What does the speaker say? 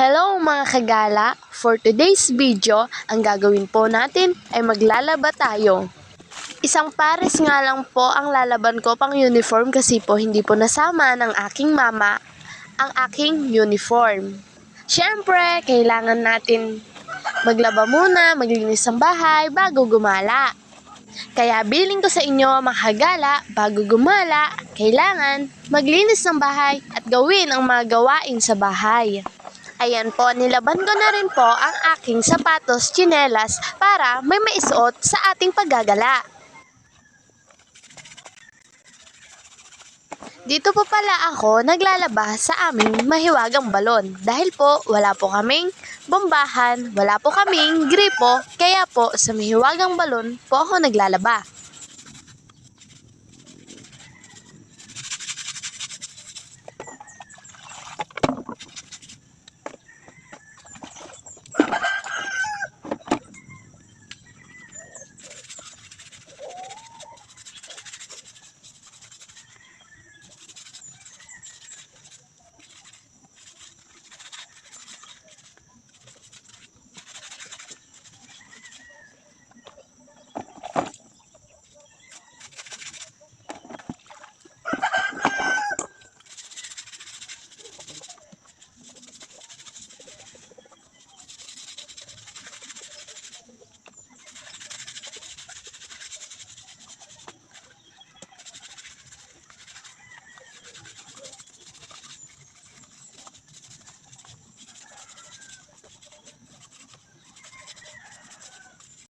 Hello mga kagala! For today's video, ang gagawin po natin ay maglalaba tayo. Isang pares nga lang po ang lalaban ko pang uniform kasi po hindi po nasama ng aking mama ang aking uniform. Siyempre, kailangan natin maglaba muna, maglinis ng bahay bago gumala. Kaya bilin ko sa inyo mga kagala, bago gumala, kailangan maglinis ng bahay at gawin ang mga gawain sa bahay. Ayan po, nilaban ko na rin po ang aking sapatos, tsinelas para may maisuot sa ating paggagala. Dito po pala ako naglalaba sa aming mahiwagang balon dahil po wala po kaming bombahan, wala po kaming gripo, kaya po sa mahiwagang balon po ako naglalaba.